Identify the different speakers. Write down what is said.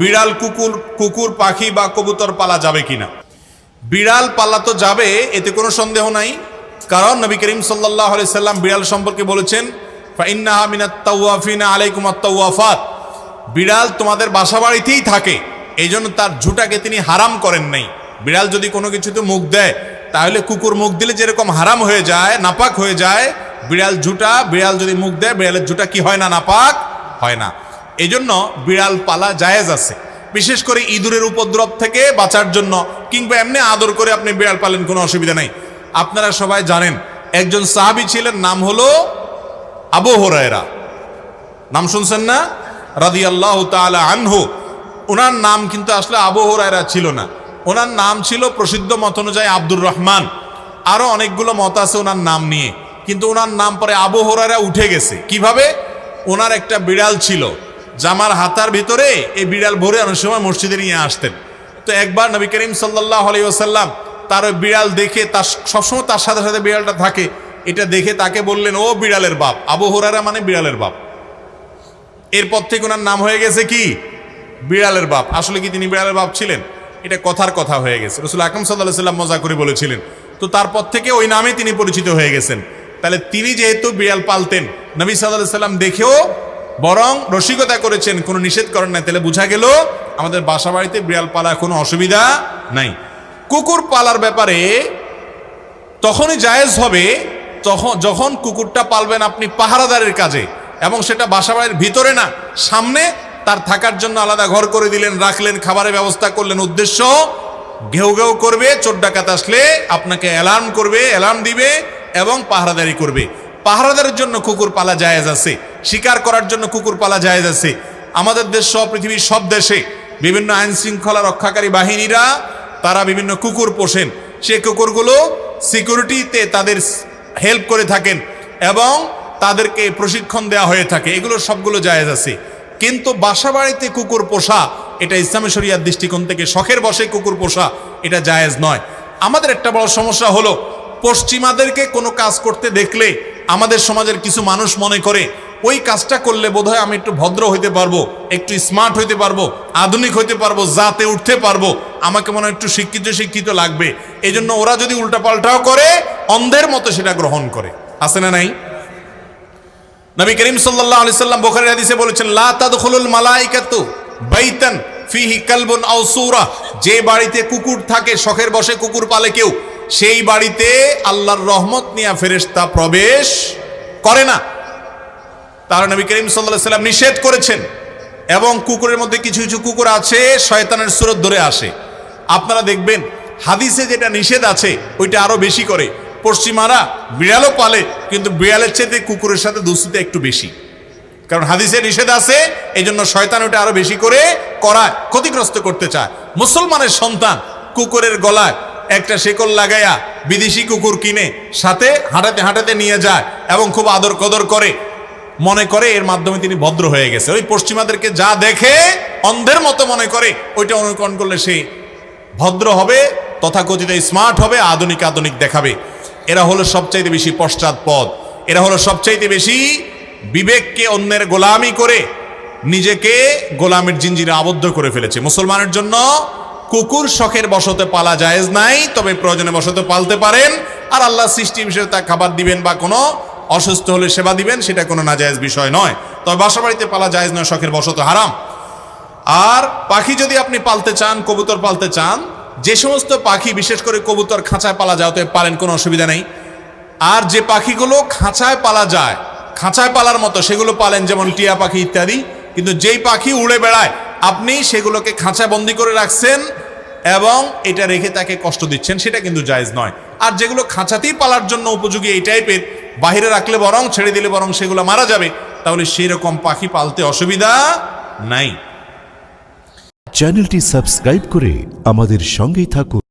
Speaker 1: বিড়াল কুকুর পাখি বা কবুতর পালা যাবে কিনা। বিড়াল পালা তো যাবে, এতে কোনো সন্দেহ নাই। কারণ নবী করিম সাল্লাল্লাহু আলাইহি সাল্লাম বিড়াল সম্পর্কে বলেছেন, ফাইন্নাহা মিনাত তাওয়াফিনা আলাইকুম আত-তাওয়াফাত, বিড়াল তোমাদের বাসা বাড়িতেই থাকে, এই জন্য তার ঝুঁটাকে তিনি হারাম করেন নাই। বিড়াল যদি কোনো কিছুতে মুখ দেয়, তাহলে কুকুর মুখ দিলে যেরকম হারাম হয়ে যায়, নাপাক হয়ে যায়, বিড়াল যদি মুখ দেয়, বিড়ালের ঝুঁটা কি হয় না, নাপাক হয় না। এই জন্য বিড়াল পালা জায়েজ আছে, বিশেষ করে ইঁদুরের উপদ্রব থেকে বাঁচার জন্য, কিংবা এমনি আদর করে আপনি বিড়াল পালেন, কোনো অসুবিধা নেই। আপনারা সবাই জানেন একজন সাহাবী ছিলেন, নাম হলো আবু হুরায়রা, নাম শুনছেন না, রাদিয়াল্লাহু তাআলা আনহু। ওনার নাম কিন্তু আসলে আবু হুরায়রা ছিল না, ওনার নাম ছিল প্রসিদ্ধ মত অনুযায়ী আব্দুর রহমান। আরো অনেকগুলো মত আছে ওনার নাম নিয়ে, কিন্তু ওনার নাম পরে আবু হুরায়রা উঠে গেছে। কিভাবে? ওনার একটা বিড়াল ছিল, জামার হাতার ভিতরে এই বিড়াল ভরে অনেক সময় মসজিদে নিয়ে আসতেন। তো একবার নবী করিম সাল্লাল্লাহু আলাইহি ওয়াসাল্লাম তার ওই বিড়াল দেখে, তার সবসময় তার সাথে সাথে বিড়ালটা থাকে, এটা দেখে তাকে বললেন, ও বিড়ালের বাপ। আবু হুরায়রা মানে বিড়ালের বাপ। এরপর থেকে ওনার নাম হয়ে গেছে কি, বিড়ালের বাপ। আসলে কি তিনি বিড়ালের বাপ ছিলেন? এটা কথার কথা হয়ে গেছে, রাসূল আকরাম সাল্লাল্লাহু আলাইহি ওয়াসাল্লাম মজা করে বলেছিলেন। তো তারপর থেকে ওই নামে তিনি পরিচিত হয়ে গেছেন। তাহলে তিনি যেহেতু বিড়াল পালতেন, নবী সাল্লাল্লাহু আলাইহি ওয়াসাল্লাম দেখেও বরং রসিকতা করেছেন, কোনো নিষেধ করেন না। তাহলে বোঝা গেল আমাদের বাসা বাড়িতে বিড়াল পালা কোনো অসুবিধা নাই। কুকুর পালার ব্যাপারে তখনই জায়েজ হবে যখন কুকুরটা পালবেন আপনি পাহারাদারের কাজে, এবং সেটা বাসা বাড়ির ভিতরে না, সামনে তার থাকার জন্য আলাদা ঘর করে দিলেন, রাখলেন, খাবারের ব্যবস্থা করলেন। উদ্দেশ্য ঘেউ ঘেউ করবে, চোর ডাকাত আসলে আপনাকে অ্যালার্ম দিবে এবং পাহারাদারি করবে। পাহারাদারের জন্য কুকুর পালা জায়েজ আছে, শিকার করার জন্য কুকুর পালা জায়েজ আছে। আমাদের দেশ সহ পৃথিবীর সব দেশে বিভিন্ন আইন শৃঙ্খলা রক্ষাকারী বাহিনীরা তারা বিভিন্ন কুকুর পোষেন। সেই কুকুরগুলো সিকিউরিটিতে তাদের হেল্প করে থাকেন এবং তাদেরকে প্রশিক্ষণ দেওয়া হয়ে থাকে, এগুলো সবগুলো জায়েজ আছে। কিন্তু বাসা বাড়িতে কুকুর পোষা, এটা ইসলামী শরিয়ার দৃষ্টিকোণ থেকে শখের বশে কুকুর পোষা, এটা জায়েজ নয়। আমাদের একটা বড় সমস্যা হলো, পশ্চিমাদেরকে কোনো কাজ করতে দেখলে আমাদের সমাজের কিছু মানুষ মনে করে ওই কাজটা করলে বোধহয় আমি একটু ভদ্র হইতে পারবো, একটু স্মার্ট হইতে পারবো, আধুনিক হইতে পারবো, জাতে উঠতে পারবো, আমাকে মনে হয় একটু শিক্ষিত লাগবে। এই জন্য ওরা যদি উল্টাপাল্টাও করে, অন্ধের মতো সেটা গ্রহণ করে। আছে না নাই? নবী করিম সাল্লাল্লাহু আলাইহি সাল্লাম বুখারীর হাদিসে বলেছেন, লা তাদখুলুল মালাইকাতু বাইতান ফিহি কালবুন আও সূরা, যে বাড়িতে কুকুর থাকে, শখের বশে কুকুর পালে কেউ, সেই বাড়িতে আল্লাহর রহমত নিয়ে ফেরেশতা প্রবেশ করে না। তার নবী করিম সাল্লাল্লাহু আলাইহি সাল্লাম নিষেধ করেছেন। এবং কুকুরের মধ্যে কিছু কিছু কুকুর আছে শয়তানের সুরত ধরে আসে। আপনারা দেখবেন হাদিসে যেটা নিষেধ আছে ওইটা আরো বেশি করে। পশ্চিমারা বিড়ালও পালে, কিন্তু বিড়ালের চেয়ে কুকুরের সাথে দুস্তিতে একটু বেশি, কারণ হাদিসে নিষেধ আছে, এই জন্য শয়তান ওটা আরো বেশি করে করায়, ক্ষতিগ্রস্ত করতে চায়। মুসলমানের সন্তান কুকুরের গলায় একটা শেকল লাগাইয়া বিদেশি কুকুর কিনে সাথে হাঁটাতে হাঁটাতে নিয়ে যায় এবং খুব আদর কদর করে, মনে করে এর মাধ্যমে তিনি ভদ্র হয়ে গেছে। ওই পশ্চিমাদেরকে যা দেখে অন্ধের মতো মনে করে, ওইটা অনুকরণ করলে সে ভদ্র হবে, তথাকথিত স্মার্ট হবে, আধুনিক দেখাবে। এরা হলো সবচাইতে বেশি পশ্চাৎপদ, এরা হলো সবচাইতে বেশি বিবেককে অন্যের গোলামি করে নিজেকে গোলামের জিঞ্জিরে আবদ্ধ করে ফেলেছে। মুসলমানের জন্য কুকুর শখের বশতে পালা জায়েজ নাই, তবে প্রয়োজনে বশতে পালতে পারেন। আর আল্লাহ সৃষ্টি বিষয়ে তা খাবার দিবেন বা কোনো অসুস্থ হলে সেবা দিবেন, সেটা কোনো নাজায়েজ বিষয় নয়। তবে বাসা বাড়িতে পালা জায়েজ নয়, শখের বশত হারাম। আর পাখি যদি আপনি পালতে চান, কবুতর পালতে চান, যে সমস্ত পাখি, বিশেষ করে কবুতর খাঁচায় পালা যায়, তো পালেন, কোনো অসুবিধা নেই। আর যে পাখিগুলো খাঁচায় পালা যায়, খাঁচায় পালার মতো, সেগুলো পালেন, যেমন টিয়া পাখি ইত্যাদি। কিন্তু যেই পাখি উড়ে বেড়ায়, আপনি সেগুলোকে খাঁচায় বন্দি করে রাখছেন এবং এটা রেখে তাকে কষ্ট দিচ্ছেন, সেটা কিন্তু জায়েজ নয়। আর যেগুলো খাঁচাতেই পালার জন্য উপযোগী এই টাইপের, বাহিরে রাখলে বরং, ছেড়ে দিলে বরং সেগুলো মারা যাবে, তাহলে সেই রকম পাখি পালতে অসুবিধা নাই।
Speaker 2: চ্যানেলটি সাবস্ক্রাইব করে আমাদের সঙ্গেই থাকুন।